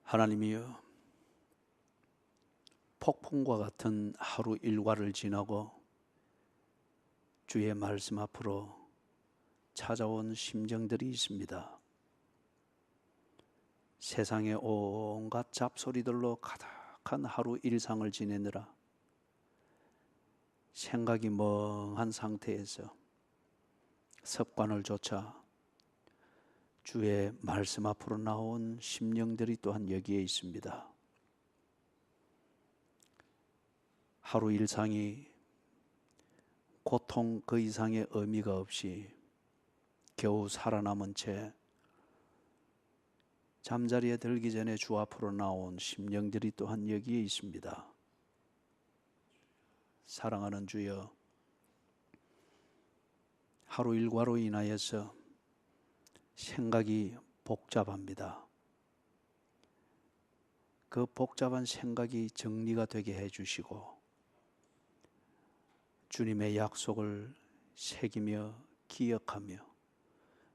하나님이여, 폭풍과 같은 하루 일과를 지나고 주의 말씀 앞으로 찾아온 심정들이 있습니다. 세상의 온갖 잡소리들로 가득한 하루 일상을 지내느라 생각이 멍한 상태에서 습관을 좇아 주의 말씀 앞으로 나온 심령들이 또한 여기에 있습니다. 하루 일상이 고통 그 이상의 의미가 없이 겨우 살아남은 채 잠자리에 들기 전에 주 앞으로 나온 심령들이 또한 여기에 있습니다. 사랑하는 주여, 하루 일과로 인하여서 생각이 복잡합니다. 그 복잡한 생각이 정리가 되게 해주시고 주님의 약속을 새기며 기억하며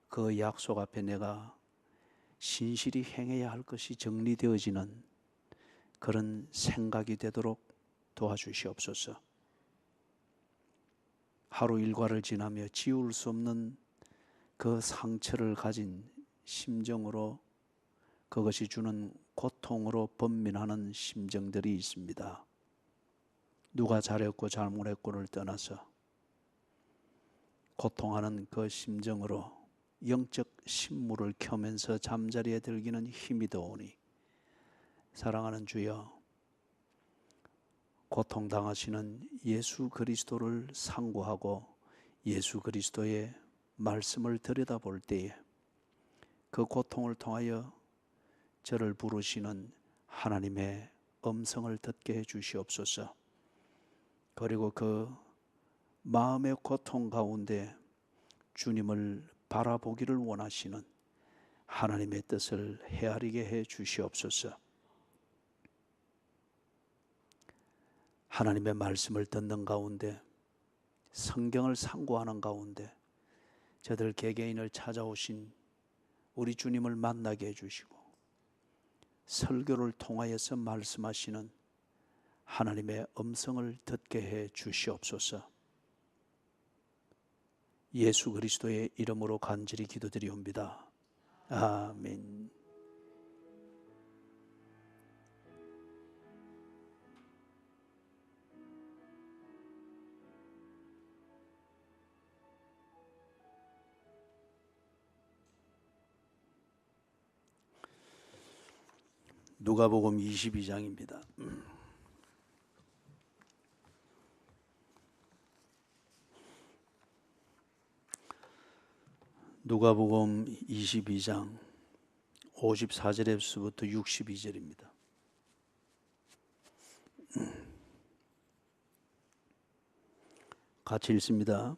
그 약속 앞에 내가 신실히 행해야 할 것이 정리되어지는 그런 생각이 되도록 도와주시옵소서. 하루 일과를 지나며 지울 수 없는 그 상처를 가진 심정으로 그것이 주는 고통으로 번민하는 심정들이 있습니다. 누가 잘했고 잘못했고를 떠나서 고통하는 그 심정으로 영적 신물을 켜면서 잠자리에 들기는 힘이 더오니 사랑하는 주여, 고통당하시는 예수 그리스도를 상고하고 예수 그리스도의 말씀을 들여다볼 때에 그 고통을 통하여 저를 부르시는 하나님의 음성을 듣게 해 주시옵소서. 그리고 그 마음의 고통 가운데 주님을 바라보기를 원하시는 하나님의 뜻을 헤아리게 해 주시옵소서. 하나님의 말씀을 듣는 가운데, 성경을 상고하는 가운데 저들 개개인을 찾아오신 우리 주님을 만나게 해주시고 설교를 통하여서 말씀하시는 하나님의 음성을 듣게 해 주시옵소서. 예수 그리스도의 이름으로 간절히 기도드리옵니다. 아멘. 누가복음 22장입니다. 누가복음 22장 54절에서부터 62절입니다. 같이 읽습니다.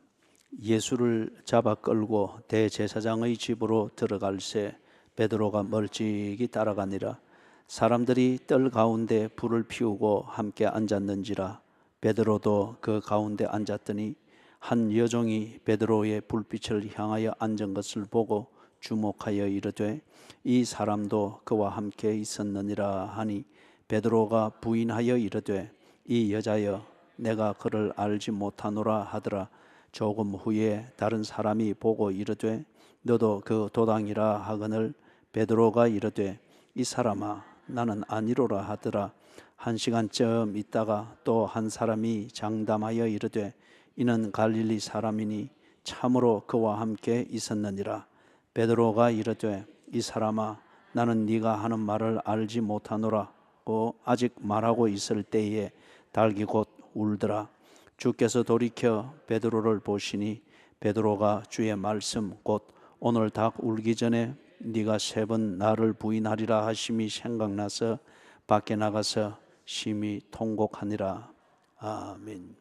예수를 잡아 끌고 대제사장의 집으로 들어갈새 베드로가 멀찍이 따라가니라. 사람들이 뜰 가운데 불을 피우고 함께 앉았는지라. 베드로도 그 가운데 앉았더니 한 여종이 베드로의 불빛을 향하여 앉은 것을 보고 주목하여 이르되 이 사람도 그와 함께 있었느니라 하니 베드로가 부인하여 이르되 이 여자여 내가 그를 알지 못하노라 하더라. 조금 후에 다른 사람이 보고 이르되 너도 그 도당이라 하거늘 베드로가 이르되 이 사람아 나는 아니로라 하더라. 1시간쯤 있다가 또 한 사람이 장담하여 이르되 이는 갈릴리 사람이니 참으로 그와 함께 있었느니라. 베드로가 이르되 이 사람아 나는 네가 하는 말을 알지 못하노라고 아직 말하고 있을 때에 닭이 곧 울더라. 주께서 돌이켜 베드로를 보시니 베드로가 주의 말씀 곧 오늘 닭 울기 전에 네가 3번 나를 부인하리라 하심이 생각나서 밖에 나가서 심히 통곡하니라. 아멘.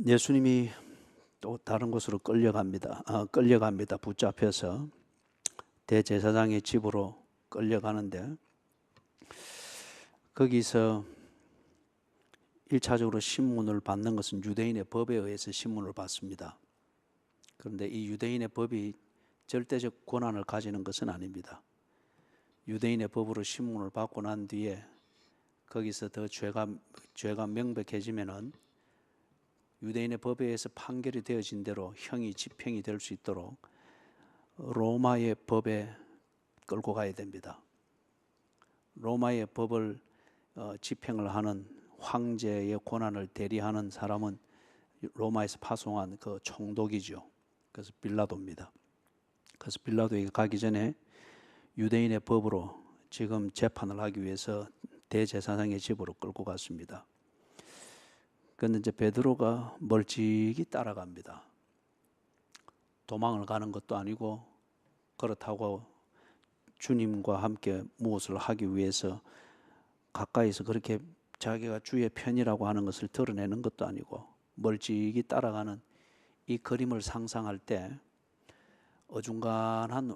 예수님이 또 다른 곳으로 끌려갑니다. 붙잡혀서 대제사장의 집으로 끌려가는데 거기서 1차적으로 신문을 받는 것은 유대인의 법에 의해서 신문을 받습니다. 그런데 이 유대인의 법이 절대적 권한을 가지는 것은 아닙니다. 유대인의 법으로 신문을 받고 난 뒤에 거기서 더 죄가 명백해지면은 유대인의 법에 의해서 판결이 되어진 대로 형이 집행이 될 수 있도록 로마의 법에 끌고 가야 됩니다. 로마의 법을 집행을 하는 황제의 권한을 대리하는 사람은 로마에서 파송한 그 총독이죠. 그래서 빌라도입니다. 그래서 빌라도에게 가기 전에 유대인의 법으로 지금 재판을 하기 위해서 대제사장의 집으로 끌고 갔습니다. 그런데 이제 베드로가 멀찍이 따라갑니다. 도망을 가는 것도 아니고 그렇다고 주님과 함께 무엇을 하기 위해서 가까이서 그렇게 자기가 주의 편이라고 하는 것을 드러내는 것도 아니고 멀찍이 따라가는 이 그림을 상상할 때 어중간한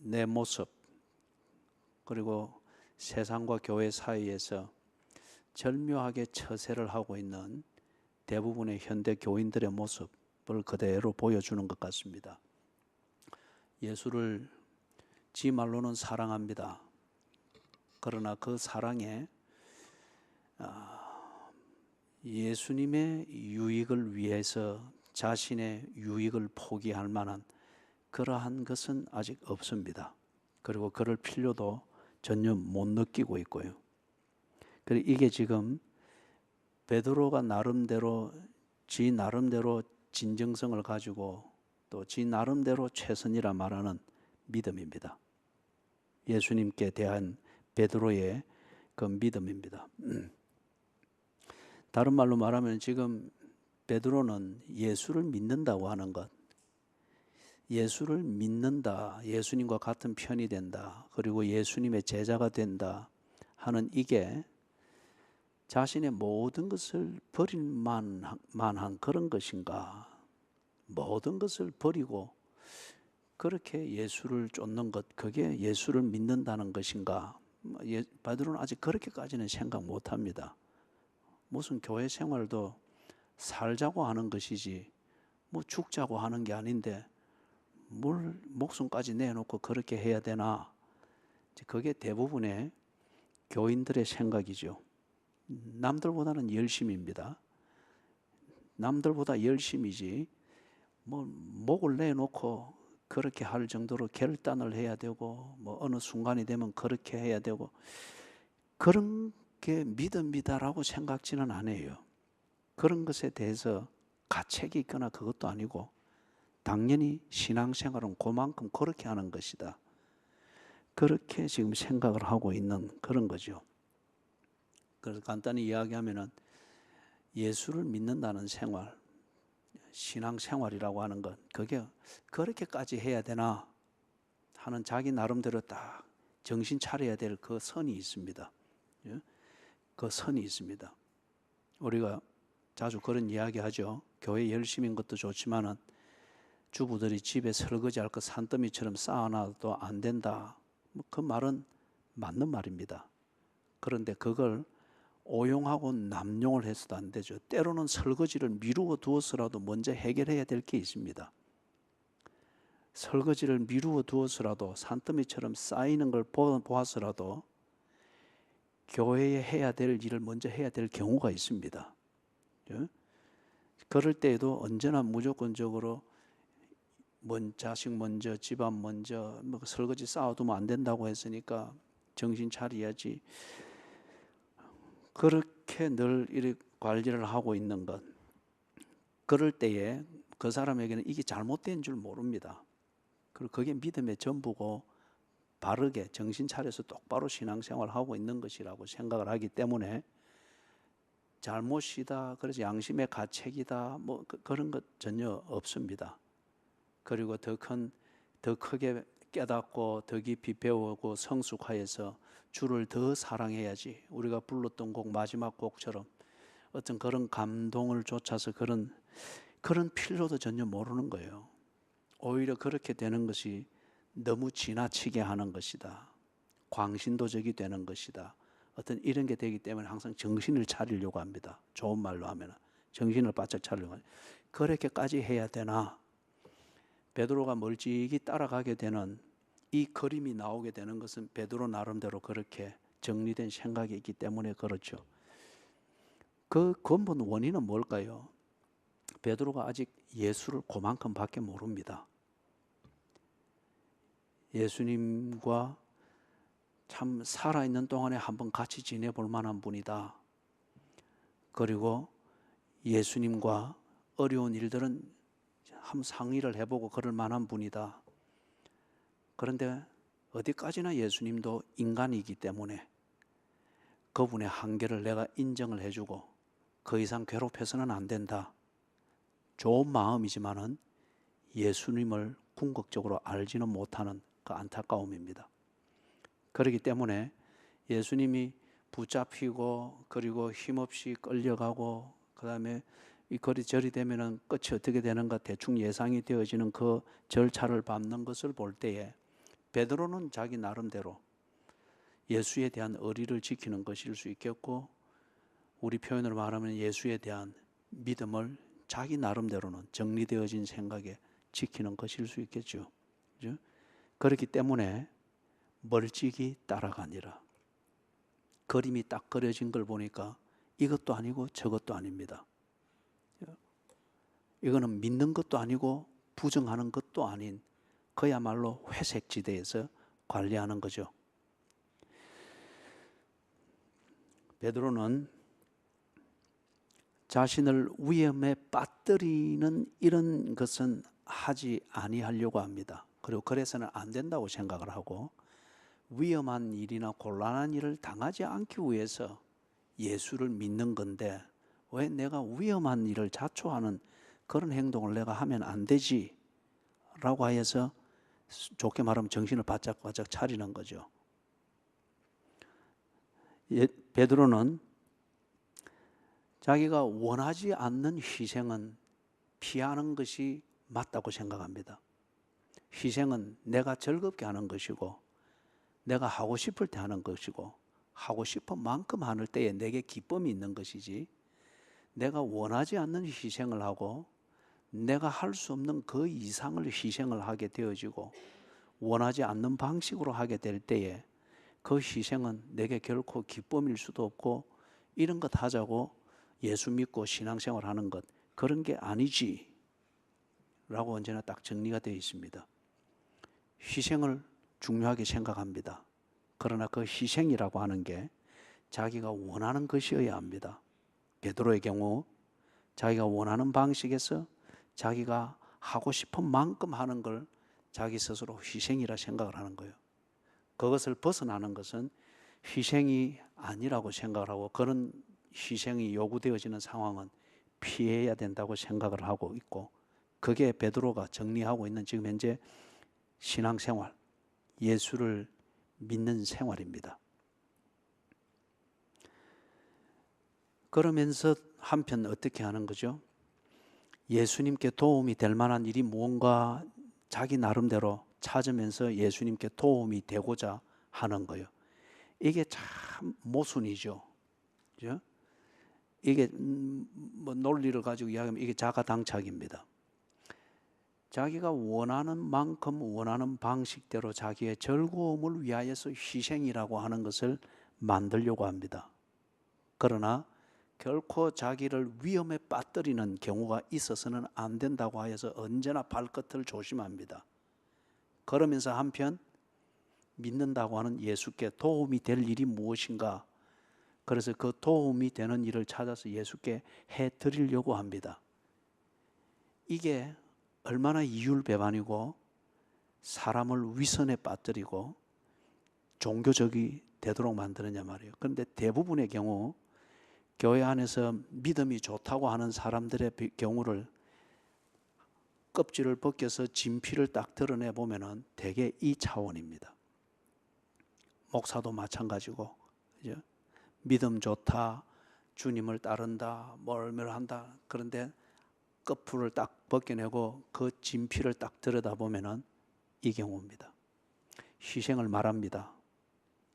내 모습, 그리고 세상과 교회 사이에서 절묘하게 처세를 하고 있는 대부분의 현대 교인들의 모습을 그대로 보여주는 것 같습니다. 예수를 지 말로는 사랑합니다. 그러나 그 사랑에 예수님의 유익을 위해서 자신의 유익을 포기할 만한 그러한 것은 아직 없습니다. 그리고 그럴 필요도 전혀 못 느끼고 있고요. 그리고 이게 지금 베드로가 지 나름대로 진정성을 가지고 또 지 나름대로 최선이라 말하는 믿음입니다. 예수님께 대한 베드로의 그 믿음입니다. 다른 말로 말하면 지금 베드로는 예수를 믿는다고 하는 것, 예수를 믿는다, 예수님과 같은 편이 된다, 그리고 예수님의 제자가 된다 하는 이게 자신의 모든 것을 버릴 만한 그런 것인가? 모든 것을 버리고 그렇게 예수를 쫓는 것, 그게 예수를 믿는다는 것인가? 베드로는 아직 그렇게까지는 생각 못합니다. 무슨 교회 생활도 살자고 하는 것이지 뭐 죽자고 하는 게 아닌데 뭘 목숨까지 내놓고 그렇게 해야 되나? 그게 대부분의 교인들의 생각이죠. 남들보다는 열심입니다. 남들보다 열심이지 뭐 목을 내놓고 그렇게 할 정도로 결단을 해야 되고 뭐 어느 순간이 되면 그렇게 해야 되고 그런 게 믿음이다라고 생각지는 않아요. 그런 것에 대해서 가책이 있거나 그것도 아니고 당연히 신앙생활은 그만큼 그렇게 하는 것이다. 그렇게 지금 생각을 하고 있는 그런 거죠. 그래서 간단히 이야기하면은 예수를 믿는다는 생활, 신앙생활이라고 하는 것, 그게 그렇게까지 해야 되나 하는 자기 나름대로 딱 정신 차려야 될 그 선이 있습니다. 그 선이 있습니다. 우리가 자주 그런 이야기 하죠. 교회 열심인 것도 좋지만은 주부들이 집에 설거지할 것 산더미처럼 쌓아놔도 안 된다. 그 말은 맞는 말입니다. 그런데 그걸 오용하고 남용을 해서도 안 되죠. 때로는 설거지를 미루어 두어서라도 먼저 해결해야 될 게 있습니다. 설거지를 미루어 두어서라도 산더미처럼 쌓이는 걸 보아서라도 교회에 해야 될 일을 먼저 해야 될 경우가 있습니다. 그럴 때에도 언제나 무조건적으로 자식 먼저, 집안 먼저, 뭐 설거지 쌓아두면 안 된다고 했으니까 정신 차려야지. 그렇게 늘 이렇게 관리를 하고 있는 것. 그럴 때에 그 사람에게는 이게 잘못된 줄 모릅니다. 그리고 그게 믿음의 전부고 바르게 정신 차려서 똑바로 신앙생활을 하고 있는 것이라고 생각을 하기 때문에 잘못이다, 그래서 양심의 가책이다, 뭐 그런 것 전혀 없습니다. 그리고 더 크게 깨닫고 더 깊이 배우고 성숙하여서 주를 더 사랑해야지. 우리가 불렀던 곡 마지막 곡처럼 어떤 그런 감동을 쫓아서 그런 필요도 전혀 모르는 거예요. 오히려 그렇게 되는 것이 너무 지나치게 하는 것이다. 광신도적이 되는 것이다. 어떤 이런 게 되기 때문에 항상 정신을 차리려고 합니다. 좋은 말로 하면 정신을 바짝 차리려고 합니다. 그렇게까지 해야 되나? 베드로가 멀찍이 따라가게 되는 이 그림이 나오게 되는 것은 베드로 나름대로 그렇게 정리된 생각이 있기 때문에 그렇죠. 그 근본 원인은 뭘까요? 베드로가 아직 예수를 그만큼밖에 모릅니다. 예수님과 참 살아있는 동안에 한번 같이 지내볼 만한 분이다. 그리고 예수님과 어려운 일들은 한번 상의를 해보고 그럴 만한 분이다. 그런데 어디까지나 예수님도 인간이기 때문에 그분의 한계를 내가 인정을 해주고 그 이상 괴롭혀서는 안 된다. 좋은 마음이지만은 예수님을 궁극적으로 알지는 못하는 그 안타까움입니다. 그렇기 때문에 예수님이 붙잡히고 그리고 힘없이 끌려가고 그 다음에 이 거리절이 되면은 끝이 어떻게 되는가 대충 예상이 되어지는 그 절차를 밟는 것을 볼 때에 베드로는 자기 나름대로 예수에 대한 의리를 지키는 것일 수 있겠고, 우리 표현으로 말하면 예수에 대한 믿음을 자기 나름대로는 정리되어진 생각에 지키는 것일 수 있겠죠. 그죠? 그렇기 때문에 멀찍이 따라가니라. 그림이 딱 그려진 걸 보니까 이것도 아니고 저것도 아닙니다. 이거는 믿는 것도 아니고 부정하는 것도 아닌 그야말로 회색 지대에서 관리하는 거죠. 베드로는 자신을 위험에 빠뜨리는 이런 것은 하지 아니하려고 합니다. 그리고 그래서는 안 된다고 생각을 하고 위험한 일이나 곤란한 일을 당하지 않기 위해서 예수를 믿는 건데 왜 내가 위험한 일을 자초하는 그런 행동을 내가 하면 안 되지? 라고 하여서 좋게 말하면 정신을 바짝 차리는 거죠. 베드로는 자기가 원하지 않는 희생은 피하는 것이 맞다고 생각합니다. 희생은 내가 즐겁게 하는 것이고 내가 하고 싶을 때 하는 것이고 하고 싶은 만큼 하는 때에 내게 기쁨이 있는 것이지, 내가 원하지 않는 희생을 하고 내가 할 수 없는 그 이상을 희생을 하게 되어지고 원하지 않는 방식으로 하게 될 때에 그 희생은 내게 결코 기쁨일 수도 없고, 이런 것 하자고 예수 믿고 신앙생활 하는 것 그런 게 아니지 라고 언제나 딱 정리가 되어 있습니다. 희생을 중요하게 생각합니다. 그러나 그 희생이라고 하는 게 자기가 원하는 것이어야 합니다. 베드로의 경우 자기가 원하는 방식에서 자기가 하고 싶은 만큼 하는 걸 자기 스스로 희생이라 생각을 하는 거예요. 그것을 벗어나는 것은 희생이 아니라고 생각을 하고, 그런 희생이 요구되어지는 상황은 피해야 된다고 생각을 하고 있고, 그게 베드로가 정리하고 있는 지금 현재 신앙생활, 예수를 믿는 생활입니다. 그러면서 한편 어떻게 하는 거죠? 예수님께 도움이 될 만한 일이 무언가 자기 나름대로 찾으면서 예수님께 도움이 되고자 하는 거예요. 이게 참 모순이죠. 그죠? 이게 뭐 논리를 가지고 이야기하면 이게 자가당착입니다. 자기가 원하는 만큼 원하는 방식대로 자기의 즐거움을 위하여서 희생이라고 하는 것을 만들려고 합니다. 그러나 결코 자기를 위험에 빠뜨리는 경우가 있어서는 안 된다고 하여서 언제나 발끝을 조심합니다. 그러면서 한편 믿는다고 하는 예수께 도움이 될 일이 무엇인가, 그래서 그 도움이 되는 일을 찾아서 예수께 해드리려고 합니다. 이게 얼마나 이율배반이고 사람을 위선에 빠뜨리고 종교적이 되도록 만드느냐 말이에요. 그런데 대부분의 경우 교회 안에서 믿음이 좋다고 하는 사람들의 경우를 껍질을 벗겨서 진피를 딱 드러내 보면은 대개 이 차원입니다. 목사도 마찬가지고, 그죠? 믿음 좋다, 주님을 따른다, 뭘 한다. 그런데 끝풀을 딱 벗겨내고 그 진피를 딱 들여다보면은 이 경우입니다. 희생을 말합니다.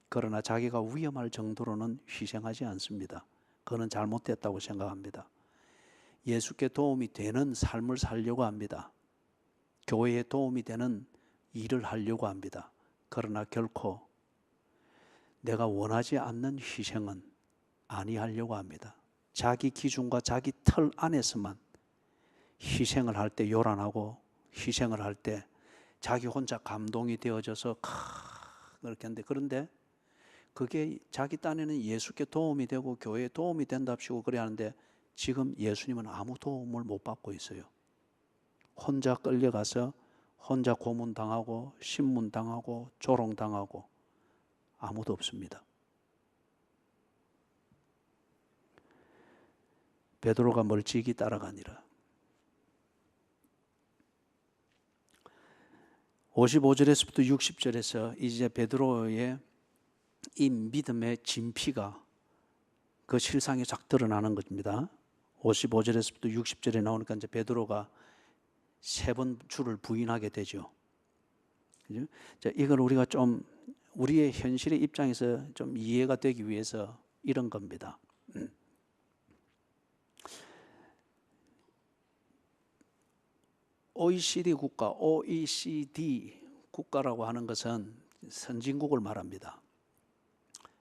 그러나 자기가 위험할 정도로는 희생하지 않습니다. 그거는 잘못됐다고 생각합니다. 예수께 도움이 되는 삶을 살려고 합니다. 교회에 도움이 되는 일을 하려고 합니다. 그러나 결코 내가 원하지 않는 희생은 아니하려고 합니다. 자기 기준과 자기 틀 안에서만 희생을 할 때 요란하고, 희생을 할 때 자기 혼자 감동이 되어져서 그렇게 하는데, 그런데 그게 자기 딴에는 예수께 도움이 되고 교회에 도움이 된답시고 그래 하는데, 지금 예수님은 아무 도움을 못 받고 있어요. 혼자 끌려가서 혼자 고문당하고 신문당하고 조롱당하고 아무도 없습니다. 베드로가 멀찍이 따라가니라. 55절에서부터 60절에서 이제 베드로의 이 믿음의 진피가 그 실상에 쫙 드러나는 겁니다. 55절에서부터 60절에 나오니까 이제 베드로가 3번 주를 부인하게 되죠. 그죠? 자, 이걸 우리가 좀 우리의 현실의 입장에서 좀 이해가 되기 위해서 이런 겁니다. OECD 국가라고 하는 것은 선진국을 말합니다.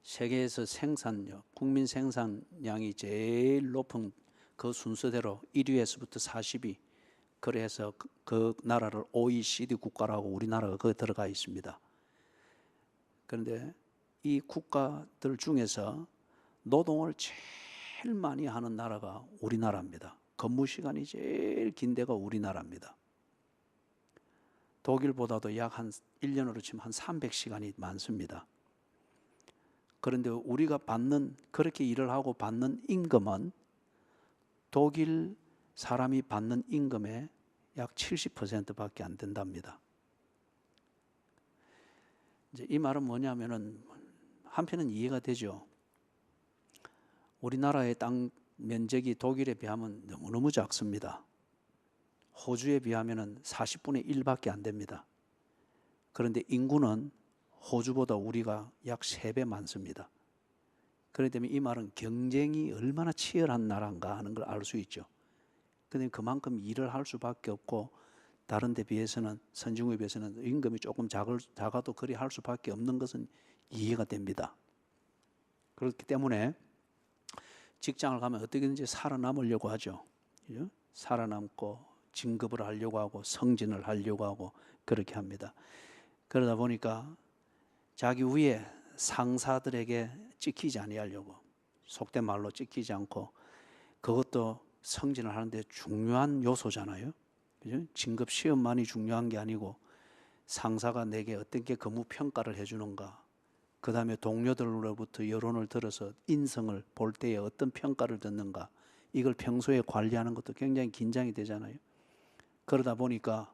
세계에서 생산력, 국민 생산량이 제일 높은 그 순서대로 1위에서부터 40위, 그래서 그 나라를 OECD 국가라고 우리나라가 거기 들어가 있습니다. 그런데 이 국가들 중에서 노동을 제일 많이 하는 나라가 우리나라입니다. 근무 시간이 제일 긴 데가 우리나라입니다. 독일보다도 약 한 1년으로 치면 한 300시간이 많습니다. 그런데 우리가 그렇게 일을 하고 받는 임금은 독일 사람이 받는 임금의 약 70%밖에 안 된답니다. 이제 이 말은 뭐냐면은 한편은 이해가 되죠. 우리나라의 땅 면적이 독일에 비하면 너무너무 작습니다. 호주에 비하면 40분의 1밖에 안 됩니다. 그런데 인구는 호주보다 우리가 약 3배 많습니다. 그렇기 때문에 이 말은 경쟁이 얼마나 치열한 나라인가 하는 걸 알 수 있죠. 그런데 그만큼 일을 할 수밖에 없고, 다른 데 비해서는, 선진국에 비해서는 임금이 조금 작아도 그리 할 수밖에 없는 것은 이해가 됩니다. 그렇기 때문에 직장을 가면 어떻게든지 살아남으려고 하죠. 그죠? 살아남고 진급을 하려고 하고 승진을 하려고 하고 그렇게 합니다. 그러다 보니까 자기 위에 상사들에게 찍히지 아니하려고, 속된 말로 찍히지 않고, 그것도 승진을 하는데 중요한 요소잖아요. 그죠? 진급 시험만이 중요한 게 아니고 상사가 내게 어떻게 근무 평가를 해주는가, 그 다음에 동료들로부터 여론을 들어서 인성을 볼 때에 어떤 평가를 듣는가, 이걸 평소에 관리하는 것도 굉장히 긴장이 되잖아요. 그러다 보니까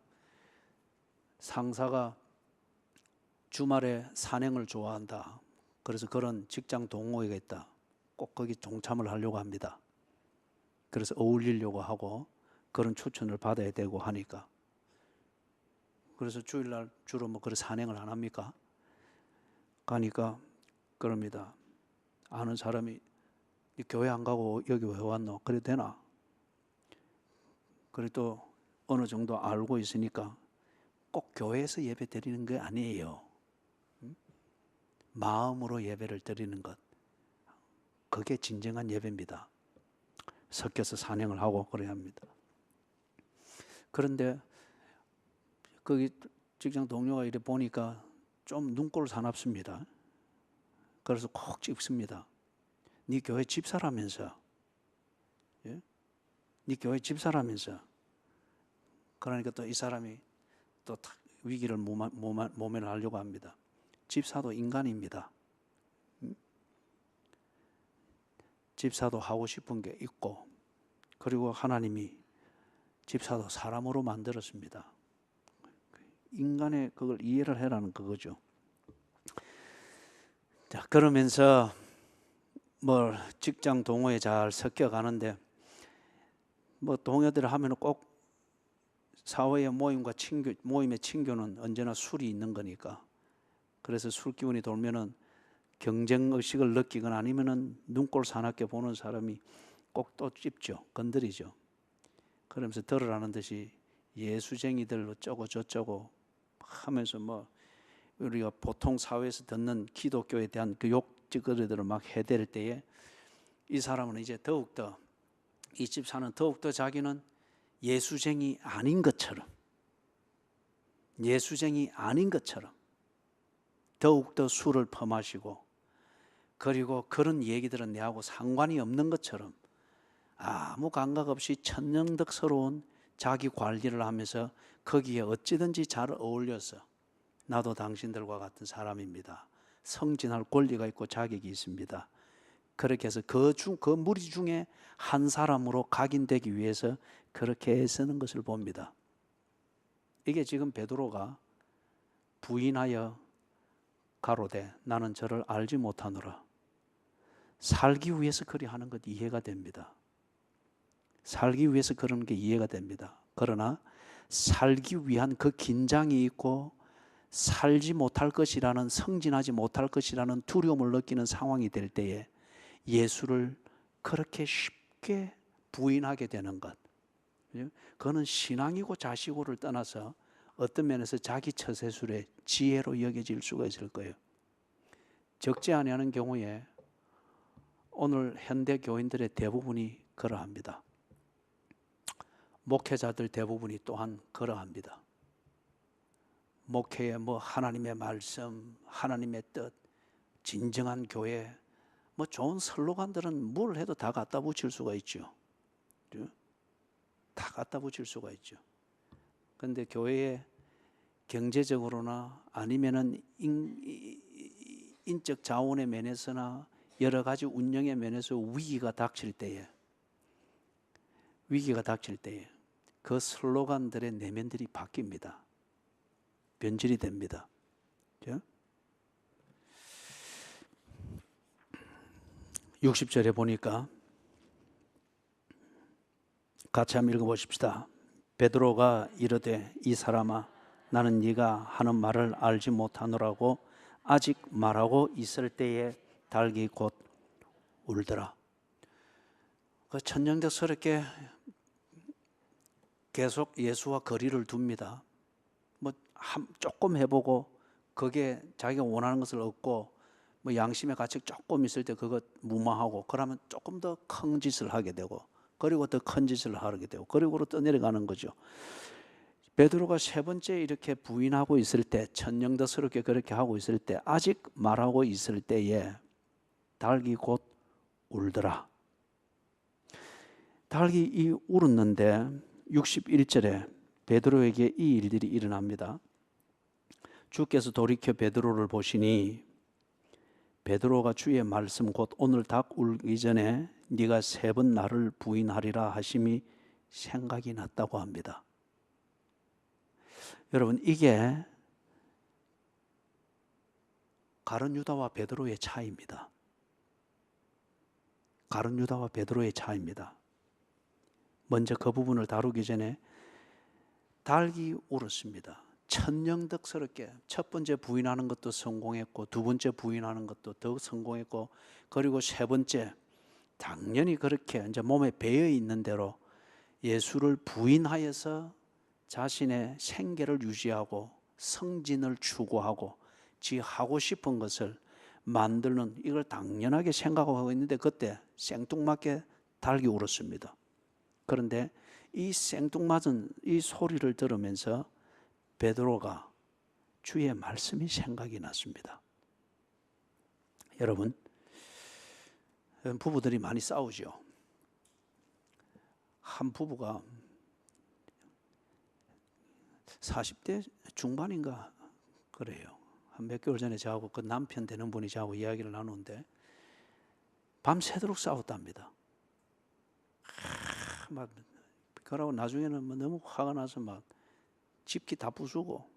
상사가 주말에 산행을 좋아한다, 그래서 그런 직장 동호회가 있다, 꼭 거기 동참을 하려고 합니다. 그래서 어울리려고 하고 그런 추천을 받아야 되고 하니까, 그래서 주일날 주로 그런 산행을 안 합니까? 가니까 그럽니다. 아는 사람이 교회 안 가고 여기 왜 왔노? 그래도 되나? 그래도 어느 정도 알고 있으니까 꼭 교회에서 예배 드리는 게 아니에요. 마음으로 예배를 드리는 것, 그게 진정한 예배입니다. 섞여서 산행을 하고 그래야 합니다. 그런데 거기 직장 동료가 이래 보니까 좀 눈꼴 사납습니다. 그래서 콕 찍습니다. 네 교회 집사라면서, 예? 네 교회 집사라면서. 그러니까 또 이 사람이 또 위기를 모면하려고 합니다. 집사도 인간입니다. 집사도 하고 싶은 게 있고, 그리고 하나님이 집사도 사람으로 만들었습니다. 인간의 그걸 이해를 해라는 그거죠. 자, 그러면서 직장 동호회 잘 섞여 가는데, 동료들 하면 꼭 사회의 모임의 친교는 언제나 술이 있는 거니까, 그래서 술 기운이 돌면은 경쟁 의식을 느끼거나 아니면은 눈꼴 사납게 보는 사람이 꼭 또 찝죠, 건드리죠. 그러면서 들으라는 듯이 예수쟁이들 어쩌고 저쩌고 하면서 뭐 우리가 보통 사회에서 듣는 기독교에 대한 그 욕짓거리들을 막 해댈 때에 이 사람은 이제 더욱더 이 집사는 더욱더 자기는 예수쟁이 아닌 것처럼 더욱더 술을 퍼마시고 그리고 그런 얘기들은 내하고 상관이 없는 것처럼 아무 감각 없이 천연덕스러운 자기 관리를 하면서 거기에 어찌든지 잘 어울려서 나도 당신들과 같은 사람입니다. 성진할 권리가 있고 자격이 있습니다. 그렇게 해서 그 무리 중에 한 사람으로 각인되기 위해서 그렇게 애쓰는 것을 봅니다. 이게 지금 베드로가 부인하여 가로되 나는 저를 알지 못하노라. 살기 위해서 그리 하는 것 이해가 됩니다. 살기 위해서 그러는 게 이해가 됩니다. 그러나 살기 위한 그 긴장이 있고 살지 못할 것이라는, 성진하지 못할 것이라는 두려움을 느끼는 상황이 될 때에 예수를 그렇게 쉽게 부인하게 되는 것, 그거는 신앙이고 자시고를 떠나서 어떤 면에서 자기 처세술의 지혜로 여겨질 수가 있을 거예요. 적지 아니하는 경우에 오늘 현대 교인들의 대부분이 그러합니다. 목회자들 대부분이 또한 그러합니다. 목회에 뭐 하나님의 말씀, 하나님의 뜻, 진정한 교회, 뭐 좋은 슬로건들은 뭘 해도 다 갖다 붙일 수가 있죠. 다 갖다 붙일 수가 있죠. 그런데 교회에 경제적으로나 아니면은 인적 자원의 면에서나 여러 가지 운영의 면에서 위기가 닥칠 때에 그 슬로건들의 내면들이 바뀝니다. 변질이 됩니다. 60절에 보니까 같이 한번 읽어보십시다. 베드로가 이르되 이 사람아 나는 네가 하는 말을 알지 못하노라고 아직 말하고 있을 때에 닭이 곧 울더라. 그 천연덕스럽게 계속 예수와 거리를 둡니다. 뭐 조금 해보고 그게 자기가 원하는 것을 얻고 뭐 양심의 가책 조금 있을 때 그것 무마하고 그러면 조금 더 큰 짓을 하게 되고 그리고 더 큰 짓을 하게 되고 그리고 떠내려가는 거죠. 베드로가 세 번째 이렇게 부인하고 있을 때, 천연덕스럽게 그렇게 하고 있을 때, 아직 말하고 있을 때에 닭이 곧 울더라. 닭이 울었는데 61절에 베드로에게 이 일들이 일어납니다. 주께서 돌이켜 베드로를 보시니 베드로가 주의 말씀 곧 오늘 닭 울기 전에 네가 세 번 나를 부인하리라 하심이 생각이 났다고 합니다. 여러분, 이게 가룟 유다와 베드로의 차이입니다. 가룟 유다와 베드로의 차이입니다. 먼저 그 부분을 다루기 전에 닭이 울었습니다. 천연덕스럽게 첫 번째 부인하는 것도 성공했고 두 번째 부인하는 것도 더 성공했고 그리고 세 번째 당연히 그렇게 이제 몸에 배어 있는 대로 예수를 부인하여서 자신의 생계를 유지하고 성진을 추구하고 지 하고 싶은 것을 만드는 이걸 당연하게 생각하고 있는데 그때 생뚱맞게 닭이 울었습니다. 그런데 이 생뚱맞은 이 소리를 들으면서 베드로가 주의 말씀이 생각이 났습니다. 여러분, 부부들이 많이 싸우죠. 한 부부가 40대 중반인가 그래요. 한 몇 개월 전에 저하고 그 남편 되는 분이 저하고 이야기를 나누는데 밤새도록 싸웠답니다. 막 그러고 나중에는 뭐 너무 화가 나서 막 집기 다 부수고,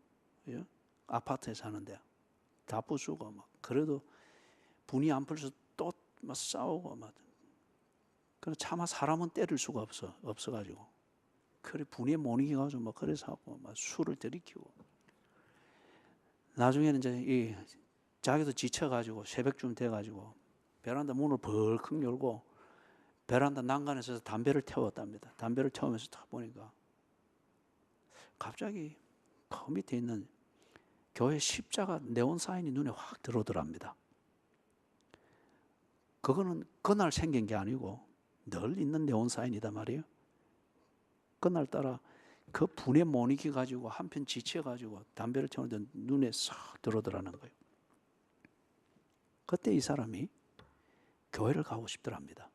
예? 아파트에 사는데 다 부수고 막 그래도 분이 안 풀려서 또 막 싸우고 막 그래 차마 사람은 때릴 수가 없어가지고 그래 분이 못 이겨가지고 막 그래서 하고 막 술을 들이키고 나중에는 이제 이 자기도 지쳐가지고 새벽쯤 돼가지고 베란다 문을 벌컥 열고 베란다 난간에서 담배를 태웠답니다. 담배를 태우면서 딱 보니까 갑자기 그 밑에 있는 교회 십자가 네온 사인이 눈에 확 들어오더랍니다. 그거는 그날 생긴 게 아니고 늘 있는 네온 사인이단 말이에요. 그날따라 그 분에 못 이겨가지고 한편 지쳐가지고 담배를 태우는데 눈에 싹 들어오더라는 거예요. 그때 이 사람이 교회를 가고 싶더랍니다.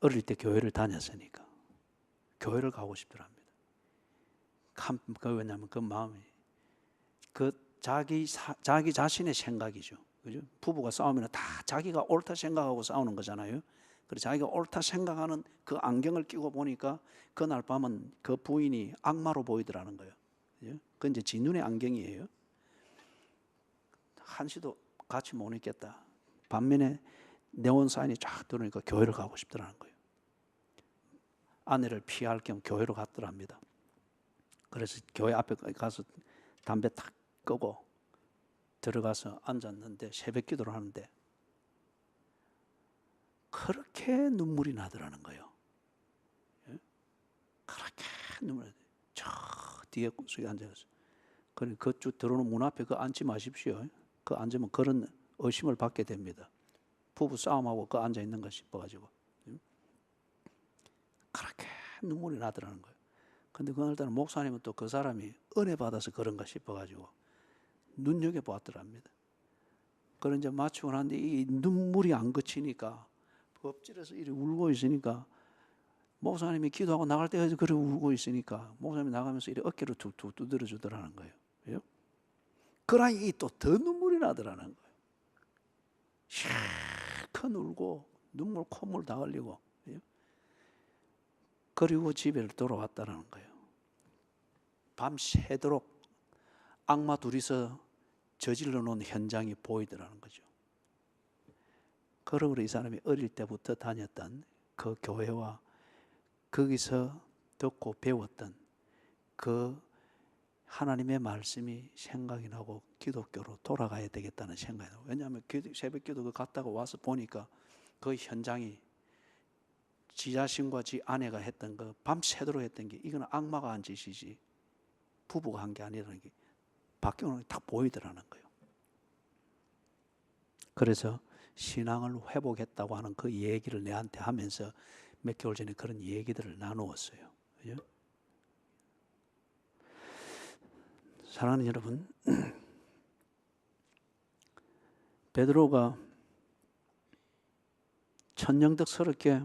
어릴 때 교회를 다녔으니까 교회를 가고 싶더랍니다. 왜냐하면 그 마음이 자기 자신의 생각이죠. 그죠? 부부가 싸우면 다 자기가 옳다 생각하고 싸우는 거잖아요. 그래서 자기가 옳다 생각하는 그 안경을 끼고 보니까 그날 밤은 그 부인이 악마로 보이더라는 거예요. 그건 이제 지 눈의 안경이에요. 한시도 같이 못 있겠다. 반면에 네온 사인이 쫙 들어오니까 교회를 가고 싶더라는 거예요. 아내를 피할 겸 교회로 갔더랍니다. 그래서 교회 앞에 가서 담배 탁 끄고 들어가서 앉았는데 새벽 기도를 하는데 그렇게 눈물이 나더라는 거예요. 그렇게 눈물이 나요. 저 뒤에 구석에 앉아서. 그러니까 그쪽 들어오는 문 앞에 그 앉지 마십시오. 그 앉으면 그런 의심을 받게 됩니다. 부부 싸움하고 그 앉아 있는 거 싶어가지고. 그렇게 눈물이 나더라는 거예요. 근데 그날따라 목사님은 또 그 사람이 은혜 받아서 그런가 싶어가지고 눈여겨보았더랍니다. 그런 이제 맞추고 나는데 이 눈물이 안 그치니까 엎질러서 이렇게 울고 있으니까 목사님이 기도하고 나갈 때까지 그렇게 울고 있으니까 목사님이 나가면서 이렇게 어깨를 툭툭 두드려 주더라는 거예요. 그러니 또 더 눈물이 나더라는 거예요. 실컷 울고 눈물 콧물 다 흘리고 그리고 집에 돌아왔다는 거예요. 밤새도록 악마 둘이서 저질러 놓은 현장이 보이더라는 거죠. 그러므로 이 사람이 어릴 때부터 다녔던 그 교회와 거기서 듣고 배웠던 그 하나님의 말씀이 생각이 나고 기독교로 돌아가야 되겠다는 생각이 나고, 왜냐하면 새벽 기도 갔다가 와서 보니까 그 현장이 지 자신과 지 아내가 했던 거 밤새도록 했던 게 이건 악마가 한 짓이지 부부가 한 게 아니라는 게 밖에는 딱 보이더라는 거예요. 그래서 신앙을 회복했다고 하는 그 얘기를 내한테 하면서 몇 개월 전에 그런 얘기들을 나누었어요. 그죠? 사랑하는 여러분, 베드로가 천연덕스럽게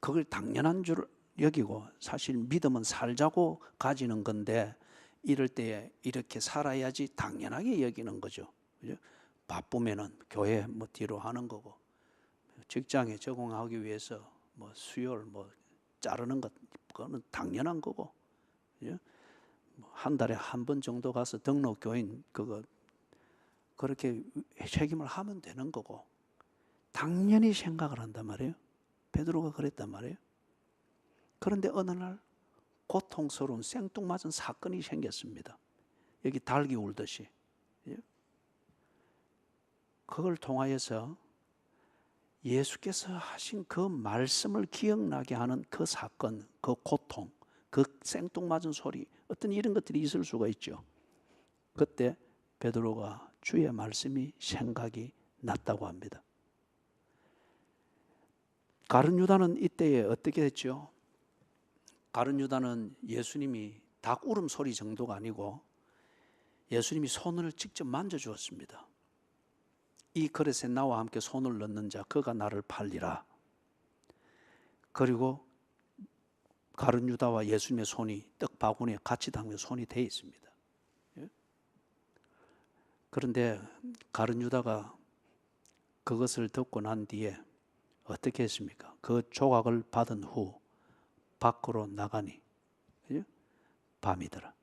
그걸 당연한 줄 여기고, 사실 믿음은 살자고 가지는 건데 이럴 때에 이렇게 살아야지 당연하게 여기는 거죠. 그죠? 바쁘면은 교회 뭐 뒤로 하는 거고, 직장에 적응하기 위해서 뭐 수요일 뭐 자르는 것 그거는 당연한 거고, 그죠? 한 달에 한 번 정도 가서 등록 교인 그거 그렇게 책임을 하면 되는 거고 당연히 생각을 한단 말이에요. 베드로가 그랬단 말이에요. 그런데 어느 날 고통스러운 생뚱맞은 사건이 생겼습니다. 여기 닭이 울듯이. 그걸 통하여서 예수께서 하신 그 말씀을 기억나게 하는 그 사건, 그 고통, 그 생뚱맞은 소리, 어떤 이런 것들이 있을 수가 있죠. 그때 베드로가 주의 말씀이 생각이 났다고 합니다. 가룟 유다는 이때에 어떻게 됐죠? 가룟 유다는 예수님이 닭 울음소리 정도가 아니고 예수님이 손을 직접 만져주었습니다. 이 그릇에 나와 함께 손을 넣는 자 그가 나를 팔리라. 그리고 가룟 유다와 예수님의 손이 떡 바구니에 같이 담겨 손이 돼 있습니다. 그런데 가룟 유다가 그것을 듣고 난 뒤에 어떻게 했습니까? 그 조각을 받은 후 밖으로 나가니 밤이더라.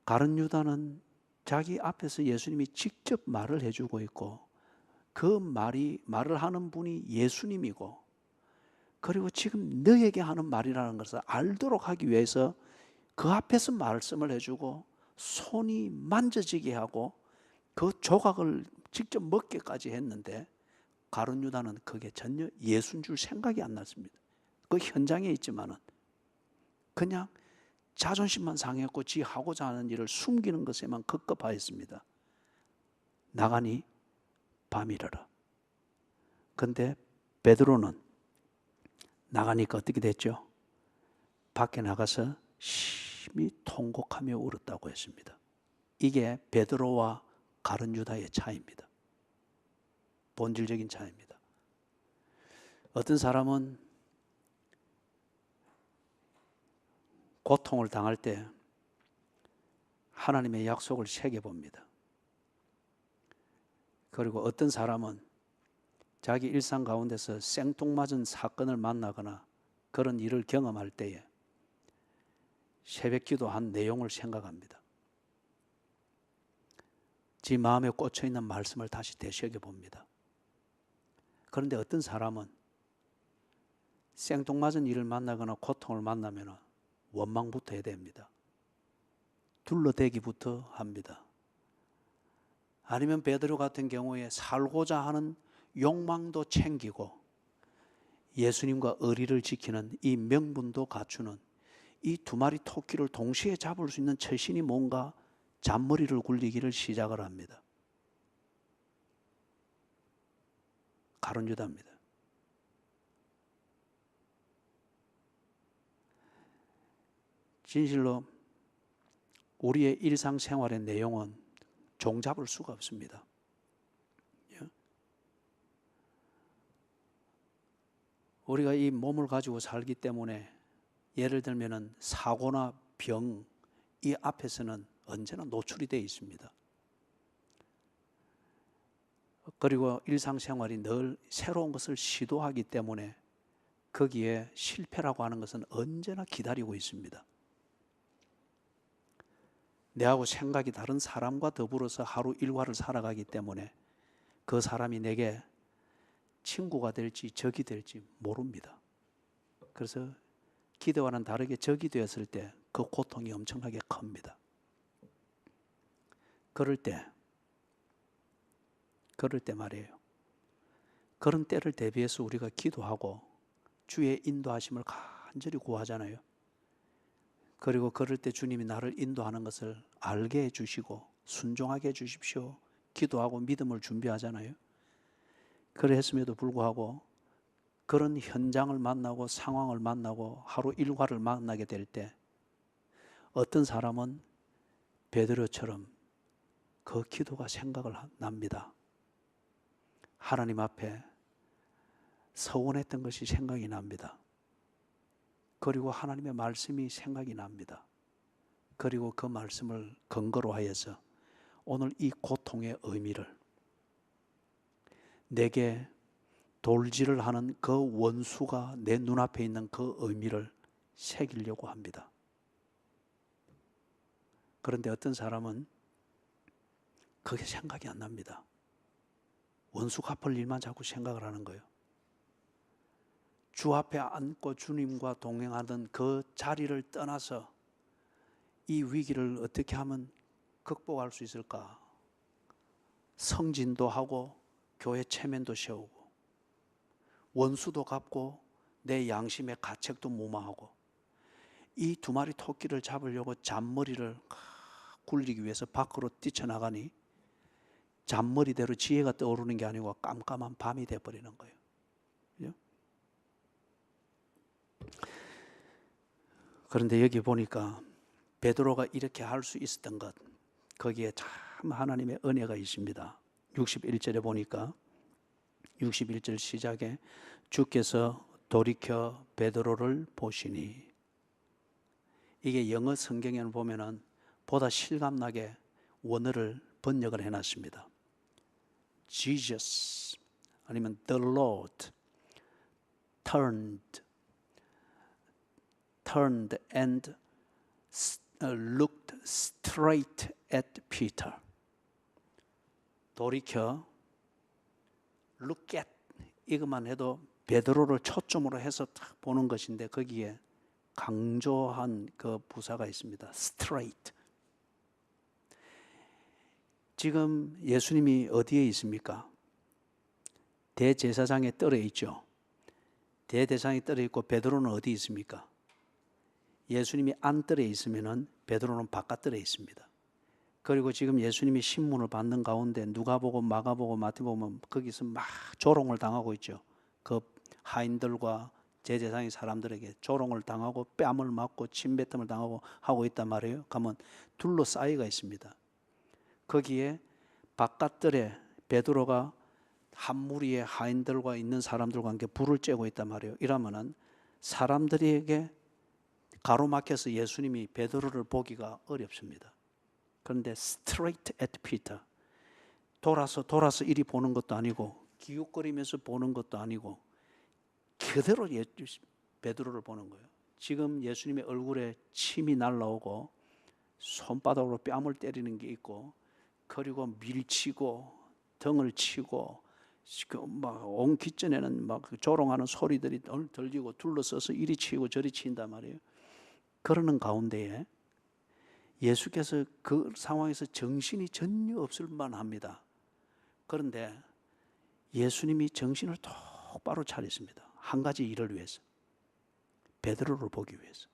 가룟 유다는 자기 앞에서 예수님이 직접 말을 해주고 있고 그 말을 하는 분이 예수님이고, 그리고 지금 너에게 하는 말이라는 것을 알도록 하기 위해서 그 앞에서 말씀을 해주고 손이 만져지게 하고 그 조각을 직접 먹게까지 했는데 가룟 유다는 그게 전혀 예수인 줄 생각이 안 났습니다. 그 현장에 있지만은 그냥 자존심만 상했고 지 하고자 하는 일을 숨기는 것에만 급급하였습니다. 나가니 밤이러라. 근데 베드로는 나가니까 어떻게 됐죠? 밖에 나가서 심히 통곡하며 울었다고 했습니다. 이게 베드로와 가룟 유다의 차이입니다. 본질적인 차이입니다. 어떤 사람은 고통을 당할 때 하나님의 약속을 새겨봅니다. 그리고 어떤 사람은 자기 일상 가운데서 생뚱맞은 사건을 만나거나 그런 일을 경험할 때에 새벽 기도한 내용을 생각합니다. 지 마음에 꽂혀있는 말씀을 다시 되새겨봅니다. 그런데 어떤 사람은 생뚱맞은 일을 만나거나 고통을 만나면 원망부터 해야 됩니다. 둘러대기부터 합니다. 아니면 베드로 같은 경우에 살고자 하는 욕망도 챙기고 예수님과 의리를 지키는 이 명분도 갖추는 이 두 마리 토끼를 동시에 잡을 수 있는 처신이 뭔가 잔머리를 굴리기를 시작을 합니다. 가룟 유다입니다. 진실로 우리의 일상생활의 내용은 종잡을 수가 없습니다. 우리가 이 몸을 가지고 살기 때문에 예를 들면 사고나 병, 이 앞에서는 언제나 노출이 되어 있습니다. 그리고 일상생활이 늘 새로운 것을 시도하기 때문에 거기에 실패라고 하는 것은 언제나 기다리고 있습니다. 내하고 생각이 다른 사람과 더불어서 하루 일과를 살아가기 때문에 그 사람이 내게 친구가 될지 적이 될지 모릅니다. 그래서 기대와는 다르게 적이 되었을 때 그 고통이 엄청나게 큽니다. 그럴 때 말이에요. 그런 때를 대비해서 우리가 기도하고 주의 인도하심을 간절히 구하잖아요. 그리고 그럴 때 주님이 나를 인도하는 것을 알게 해주시고 순종하게 해주십시오. 기도하고 믿음을 준비하잖아요. 그랬음에도 불구하고 그런 현장을 만나고 상황을 만나고 하루 일과를 만나게 될 때 어떤 사람은 베드로처럼 그 기도가 생각을 납니다. 하나님 앞에 서원했던 것이 생각이 납니다. 그리고 하나님의 말씀이 생각이 납니다. 그리고 그 말씀을 근거로 하여서 오늘 이 고통의 의미를 내게 돌질을 하는 그 원수가 내 눈앞에 있는 그 의미를 새기려고 합니다. 그런데 어떤 사람은 그게 생각이 안 납니다. 원수 갚을 일만 자꾸 생각을 하는 거예요. 주 앞에 앉고 주님과 동행하던 그 자리를 떠나서 이 위기를 어떻게 하면 극복할 수 있을까? 성진도 하고 교회 체면도 세우고 원수도 갚고 내 양심의 가책도 무마하고 이 두 마리 토끼를 잡으려고 잔머리를 굴리기 위해서 밖으로 뛰쳐나가니 잔머리대로 지혜가 떠오르는 게 아니고 깜깜한 밤이 돼버리는 거예요. 그죠? 그런데 여기 보니까 베드로가 이렇게 할 수 있었던 것, 거기에 참 하나님의 은혜가 있습니다. 61절에 보니까 61절 시작에 주께서 돌이켜 베드로를 보시니, 이게 영어 성경에는 보면은 보다 실감나게 원어를 번역을 해놨습니다. Jesus 아니면 the Lord turned and looked straight at Peter. 돌이켜 look at 이것만 해도 베드로를 초점으로 해서 딱 보는 것인데 거기에 강조한 그 부사가 있습니다. straight. 지금 예수님이 어디에 있습니까? 대제사장에 떨어 있죠. 대대장이 떨어 있고 베드로는 어디 있습니까? 예수님이 안뜰에 있으면은 베드로는 바깥뜰에 있습니다. 그리고 지금 예수님이 신문을 받는 가운데 누가복음, 마가복음, 마태복음 거기서 막 조롱을 당하고 있죠. 그 하인들과 제재상의 사람들에게 조롱을 당하고 뺨을 맞고 침뱉음을 당하고 하고 있단 말이에요. 가면 둘러싸이가 있습니다. 거기에 바깥들에 베드로가 한 무리의 하인들과 있는 사람들과 함께 불을 쬐고 있단 말이에요. 이러면은 사람들에게 가로막혀서 예수님이 베드로를 보기가 어렵습니다. 그런데 straight at Peter, 돌아서 이리 보는 것도 아니고 기웃거리면서 보는 것도 아니고 그대로 베드로를 보는 거예요. 지금 예수님의 얼굴에 침이 날라오고 손바닥으로 뺨을 때리는 게 있고, 그리고 밀치고 등을 치고 막 온 기전에는 막 조롱하는 소리들이 들리고 둘러서서 이리 치고 저리 친단 말이에요. 그러는 가운데에 예수께서 그 상황에서 정신이 전혀 없을 만합니다. 그런데 예수님이 정신을 똑바로 차렸습니다. 한 가지 일을 위해서, 베드로를 보기 위해서.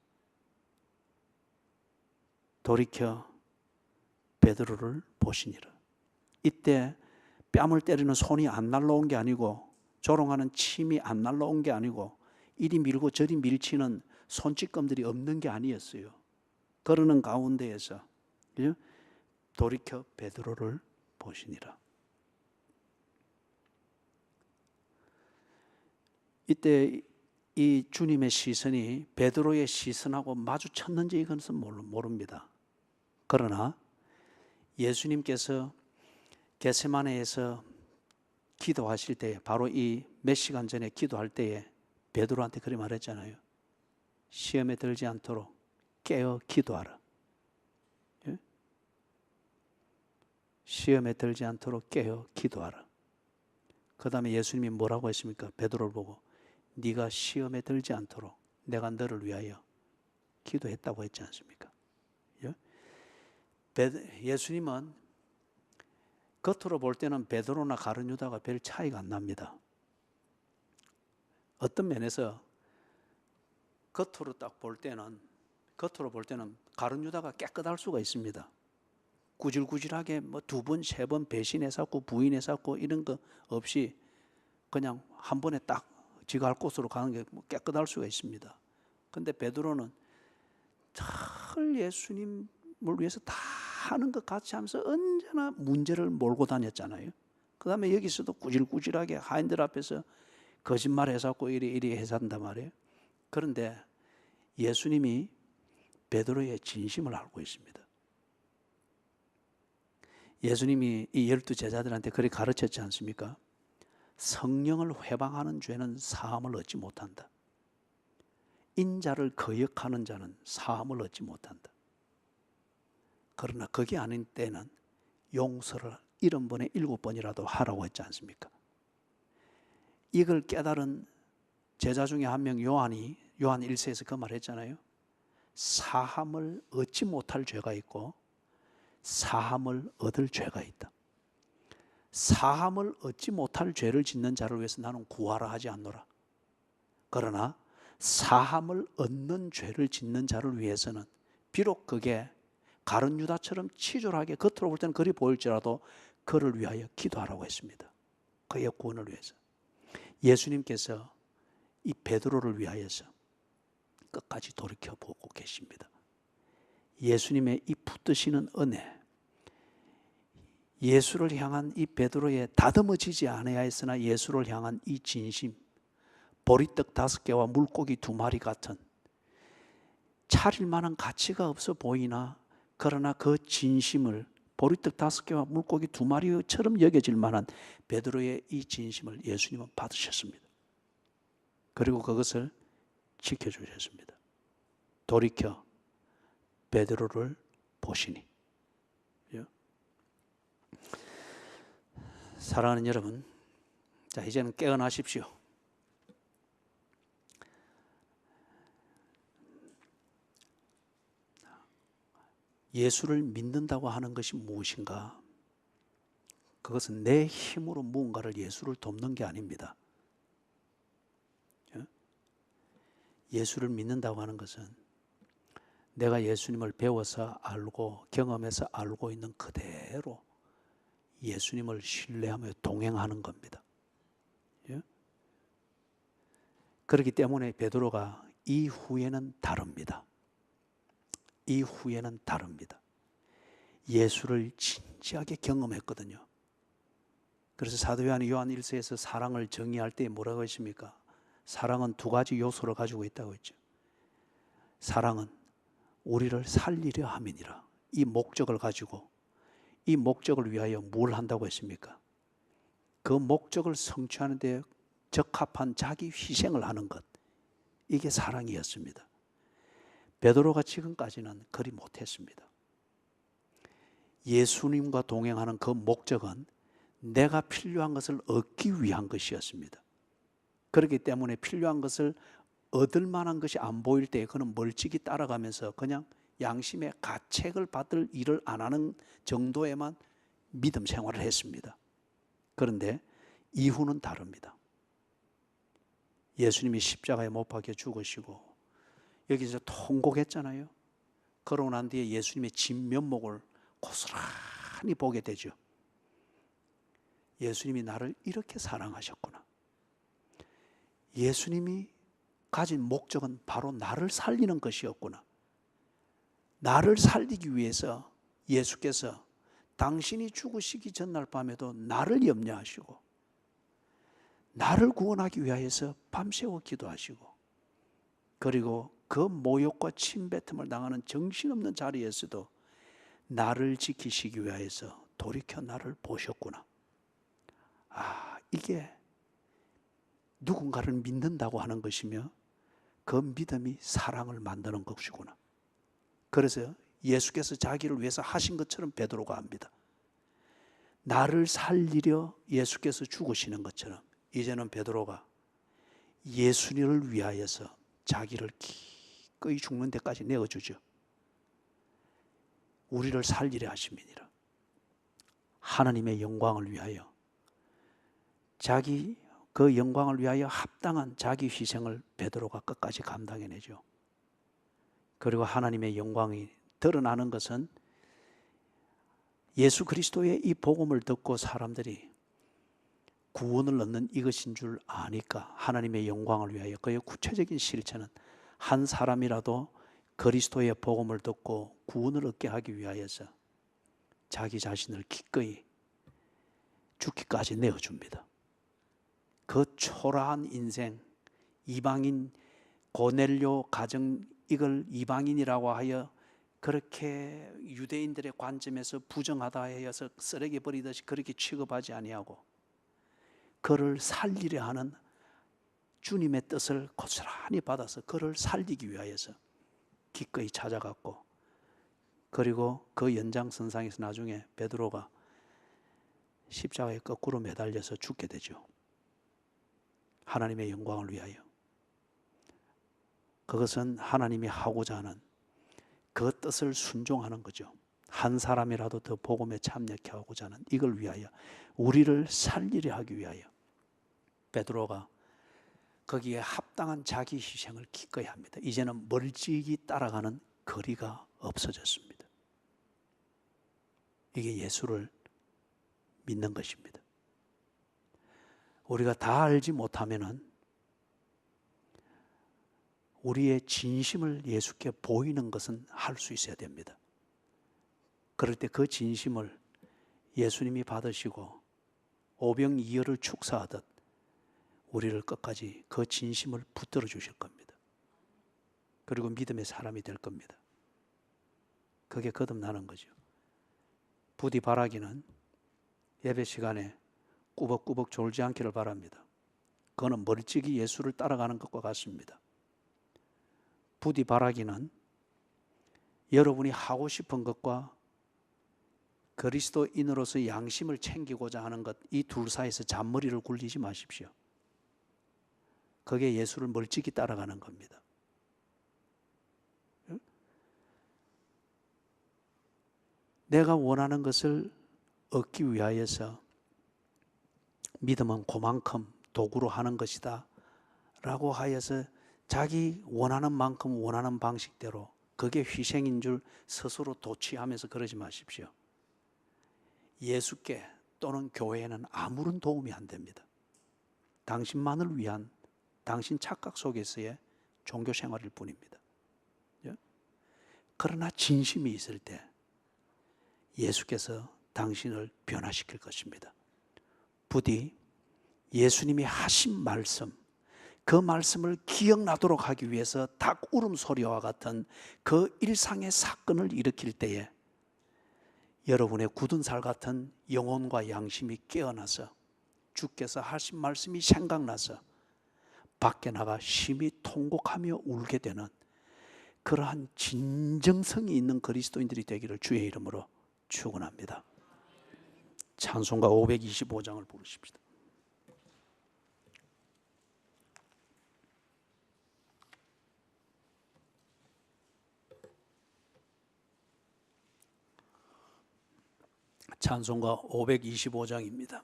돌이켜 베드로를 보시니라. 이때 뺨을 때리는 손이 안 날라온 게 아니고, 조롱하는 침이 안 날라온 게 아니고, 이리 밀고 저리 밀치는 손찌검들이 없는 게 아니었어요. 그러는 가운데에서 돌이켜 베드로를 보시니라. 이때 이 주님의 시선이 베드로의 시선하고 마주쳤는지 이것은 모릅니다. 그러나 예수님께서 겟세마네에서 기도하실 때에, 바로 이 몇 시간 전에 기도할 때에 베드로한테 그렇게 말했잖아요. 시험에 들지 않도록 깨어 기도하라. 예? 시험에 들지 않도록 깨어 기도하라. 그 다음에 예수님이 뭐라고 했습니까? 베드로를 보고 네가 시험에 들지 않도록 내가 너를 위하여 기도했다고 했지 않습니까? 예? 예수님은 겉으로 볼 때는 베드로나 가룟 유다가 별 차이가 안 납니다. 어떤 면에서 겉으로 볼 때는 가룟 유다가 깨끗할 수가 있습니다. 구질구질하게 뭐 2번, 3번 배신했었고 부인했었고 이런 거 없이 그냥 한 번에 딱 지가 할 곳으로 가는 게 깨끗할 수가 있습니다. 근데 베드로는 늘 예수님을 위해서 다 하는 것 같이 하면서 언제나 문제를 몰고 다녔잖아요. 그 다음에 여기서도 구질구질하게 하인들 앞에서 거짓말해서 이리 해산단 말이에요. 그런데 예수님이 베드로의 진심을 알고 있습니다. 예수님이 이 12제자들한테 그렇게 가르쳤지 않습니까? 성령을 회방하는 죄는 사함을 얻지 못한다. 인자를 거역하는 자는 사함을 얻지 못한다. 그러나 그게 아닌 때는 용서를 70번에 7번이라도 하라고 했지 않습니까? 이걸 깨달은 제자 중에 한 명 요한 1세에서 그 말 했잖아요. 사함을 얻지 못할 죄가 있고 사함을 얻을 죄가 있다. 사함을 얻지 못할 죄를 짓는 자를 위해서 나는 구하라 하지 않노라. 그러나 사함을 얻는 죄를 짓는 자를 위해서는 비록 그게 가룟 유다처럼 치졸하게 겉으로 볼 때는 그리 보일지라도 그를 위하여 기도하라고 했습니다. 그의 구원을 위해서. 예수님께서 이 베드로를 위하여서 끝까지 돌이켜보고 계십니다. 예수님의 이 붙드시는 은혜, 예수를 향한 이 베드로의 다듬어지지 않아야 했으나 예수를 향한 이 진심, 보리떡 5개와 물고기 2마리 같은 차릴 만한 가치가 없어 보이나 그러나 그 진심을 보리떡 5개와 물고기 2마리처럼 여겨질 만한 베드로의 이 진심을 예수님은 받으셨습니다. 그리고 그것을 지켜주셨습니다. 돌이켜 베드로를 보시니. 사랑하는 여러분, 자 이제는 깨어나십시오. 예수를 믿는다고 하는 것이 무엇인가? 그것은 내 힘으로 무언가를 예수를 돕는 게 아닙니다. 예수를 믿는다고 하는 것은 내가 예수님을 배워서 알고 경험해서 알고 있는 그대로 예수님을 신뢰하며 동행하는 겁니다. 예? 그렇기 때문에 베드로가 이후에는 다릅니다. 이후에는 다릅니다. 예수를 진지하게 경험했거든요. 그래서 사도 요한이 요한 1서에서 사랑을 정의할 때 뭐라고 했습니까? 사랑은 두 가지 요소를 가지고 있다고 했죠. 사랑은 우리를 살리려 함이니라. 이 목적을 가지고 이 목적을 위하여 뭘 한다고 했습니까? 그 목적을 성취하는 데 적합한 자기 희생을 하는 것. 이게 사랑이었습니다. 베드로가 지금까지는 그리 못했습니다. 예수님과 동행하는 그 목적은 내가 필요한 것을 얻기 위한 것이었습니다. 그렇기 때문에 필요한 것을 얻을 만한 것이 안 보일 때 그는 멀찍이 따라가면서 그냥 양심의 가책을 받을 일을 안 하는 정도에만 믿음 생활을 했습니다. 그런데 이후는 다릅니다. 예수님이 십자가에 못 박혀 죽으시고 여기서 통곡했잖아요. 그러고 난 뒤에 예수님의 진면목을 고스란히 보게 되죠. 예수님이 나를 이렇게 사랑하셨구나. 예수님이 가진 목적은 바로 나를 살리는 것이었구나. 나를 살리기 위해서 예수께서 당신이 죽으시기 전날 밤에도 나를 염려하시고 나를 구원하기 위하여서 밤새워 기도하시고 그리고 그 모욕과 침뱉음을 당하는 정신없는 자리에서도 나를 지키시기 위하여서 돌이켜 나를 보셨구나. 이게 누군가를 믿는다고 하는 것이며 그 믿음이 사랑을 만드는 것이구나. 그래서 예수께서 자기를 위해서 하신 것처럼 베드로가 합니다. 나를 살리려 예수께서 죽으시는 것처럼 이제는 베드로가 예수님을 위하여서 자기를 기꺼이 죽는 데까지 내어주죠. 우리를 살리려 하심이니라. 하나님의 영광을 위하여 자기 그 영광을 위하여 합당한 자기 희생을 베드로가 끝까지 감당해내죠. 그리고 하나님의 영광이 드러나는 것은 예수 그리스도의 이 복음을 듣고 사람들이 구원을 얻는 이것인 줄 아니까 하나님의 영광을 위하여 그의 구체적인 실체는 한 사람이라도 그리스도의 복음을 듣고 구원을 얻게 하기 위하여서 자기 자신을 기꺼이 죽기까지 내어줍니다. 그 초라한 인생, 이방인 고넬료 가정 이걸 이방인이라고 하여 그렇게 유대인들의 관점에서 부정하다 하여서 쓰레기 버리듯이 그렇게 취급하지 아니하고 그를 살리려 하는 주님의 뜻을 고스란히 받아서 그를 살리기 위하여서 기꺼이 찾아갔고 그리고 그 연장선상에서 나중에 베드로가 십자가에 거꾸로 매달려서 죽게 되죠. 하나님의 영광을 위하여. 그것은 하나님이 하고자 하는 그 뜻을 순종하는 거죠. 한 사람이라도 더 복음에 참여케 하고자 하는 이걸 위하여 우리를 살리려 하기 위하여 베드로가 거기에 합당한 자기 희생을 기꺼이 합니다. 이제는 멀찍이 따라가는 거리가 없어졌습니다. 이게 예수를 믿는 것입니다. 우리가 다 알지 못하면은 우리의 진심을 예수께 보이는 것은 할 수 있어야 됩니다. 그럴 때 그 진심을 예수님이 받으시고 오병이어를 축사하듯 우리를 끝까지 그 진심을 붙들어 주실 겁니다. 그리고 믿음의 사람이 될 겁니다. 그게 거듭나는 거죠. 부디 바라기는 예배 시간에 꾸벅꾸벅 졸지 않기를 바랍니다. 그거는 멀찍이 예수를 따라가는 것과 같습니다. 부디 바라기는 여러분이 하고 싶은 것과 그리스도인으로서 양심을 챙기고자 하는 것, 이 둘 사이에서 잔머리를 굴리지 마십시오. 그게 예수를 멀찍이 따라가는 겁니다. 내가 원하는 것을 얻기 위하여서 믿음은 그만큼 도구로 하는 것이다 라고 하여서 자기 원하는 만큼 원하는 방식대로 그게 희생인 줄 스스로 도취하면서 그러지 마십시오. 예수께 또는 교회에는 아무런 도움이 안 됩니다. 당신만을 위한 당신 착각 속에서의 종교 생활일 뿐입니다. 그러나 진심이 있을 때 예수께서 당신을 변화시킬 것입니다. 부디 예수님이 하신 말씀, 그 말씀을 기억나도록 하기 위해서 닭 울음소리와 같은 그 일상의 사건을 일으킬 때에 여러분의 굳은 살 같은 영혼과 양심이 깨어나서 주께서 하신 말씀이 생각나서 밖에 나가 심히 통곡하며 울게 되는 그러한 진정성이 있는 그리스도인들이 되기를 주의 이름으로 축원합니다. 찬송가 525장을 부르십시다. 찬송가 525장입니다.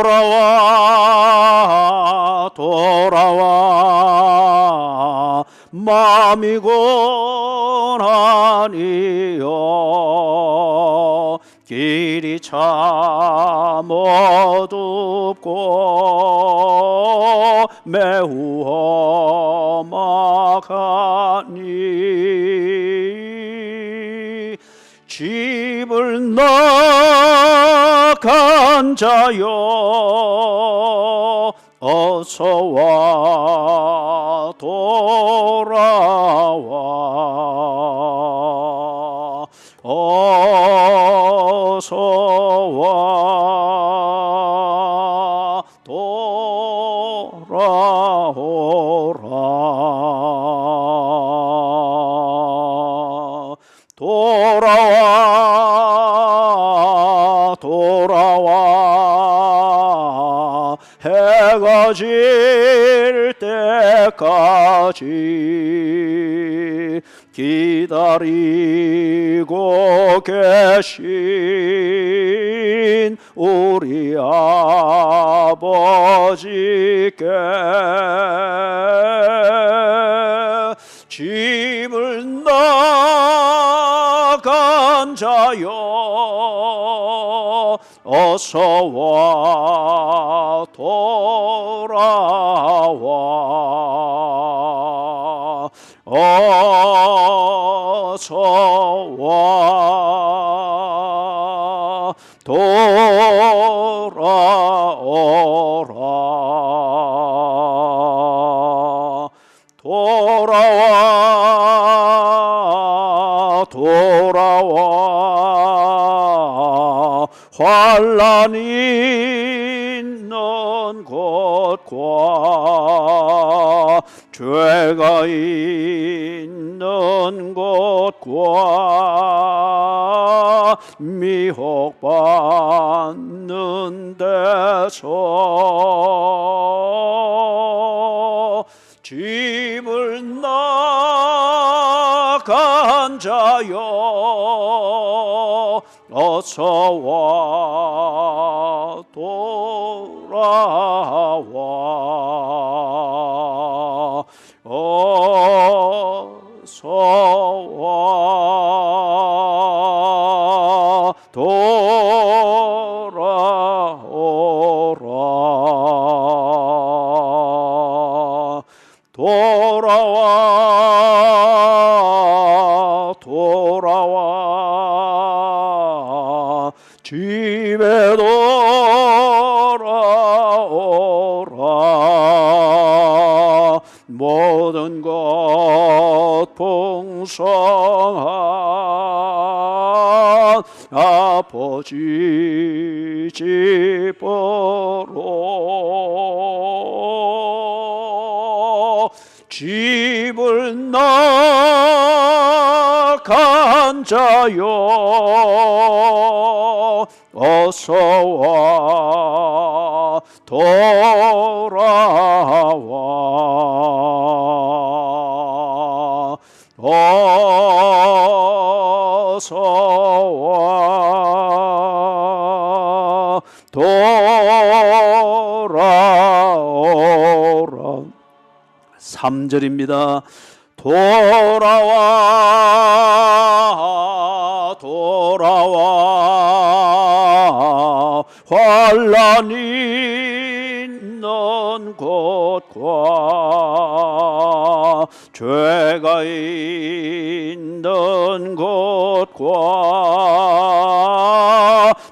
돌아와 돌아와 마음이 고나니여 길이 참 어둡고 매우 험악하니 집을 나간 자여 어서와 돌아와 어서와 돌아오라 돌아와 돌아와 해가 질 때까지 기다리고 계신 우리 아버지께 집을 나간 자여 어서와 돌아와 어서와 돌아오라 돌아와 돌아와 환난이 있는 곳과 죄가 있는 곳과 미혹받는 데서 집을 나간 자여 어서와 돌아와 어서와 돌아오라 돌아와 돌아와 집에 돌아오라 모든 것 풍성한 아버지 집으로 집을 나간 자여 어서와 돌아와 어서 와 돌아오라. 3절입니다. 돌아와 돌아와 환난이 있는 곳과 죄가 있는 곳과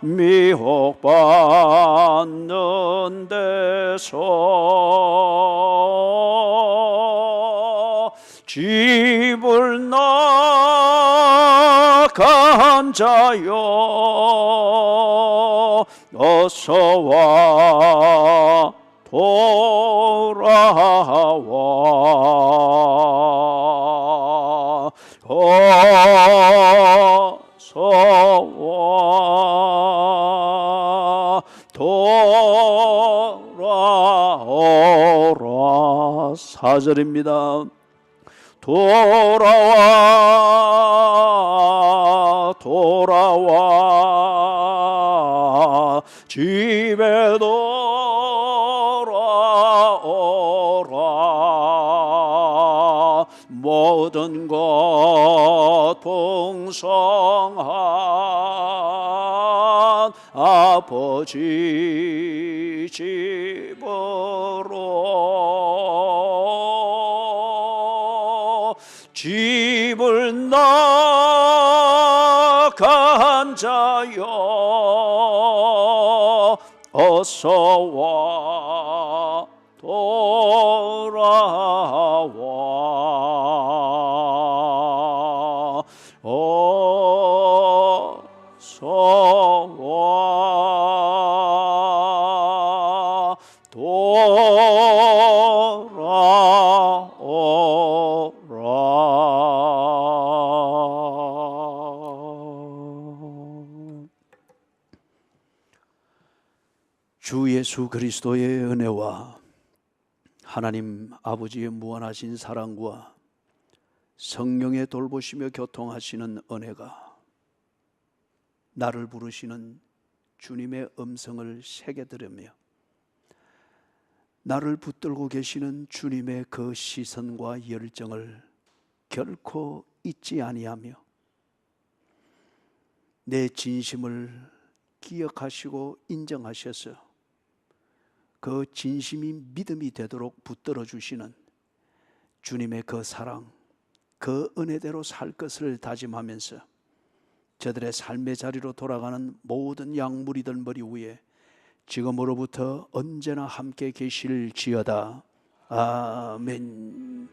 미혹받는 데서 집을 나간 자여 어서 와 돌아와 어서 와 돌아오라. 4절입니다. 돌아와 돌아와 집에 돌아오라. 모든 것 풍성한 아버지 집으로 집을 나간 자여 어서 와 돌아와 어서 와 돌아오라. 주 예수 그리스도의 은혜와 하나님 아버지의 무한하신 사랑과 성령의 돌보시며 교통하시는 은혜가 나를 부르시는 주님의 음성을 새겨 들으며 나를 붙들고 계시는 주님의 그 시선과 열정을 결코 잊지 아니하며 내 진심을 기억하시고 인정하셔서 그 진심이 믿음이 되도록 붙들어 주시는 주님의 그 사랑, 그 은혜대로 살 것을 다짐하면서 저들의 삶의 자리로 돌아가는 모든 양무리들 머리 위에 지금으로부터 언제나 함께 계실지어다. 아멘.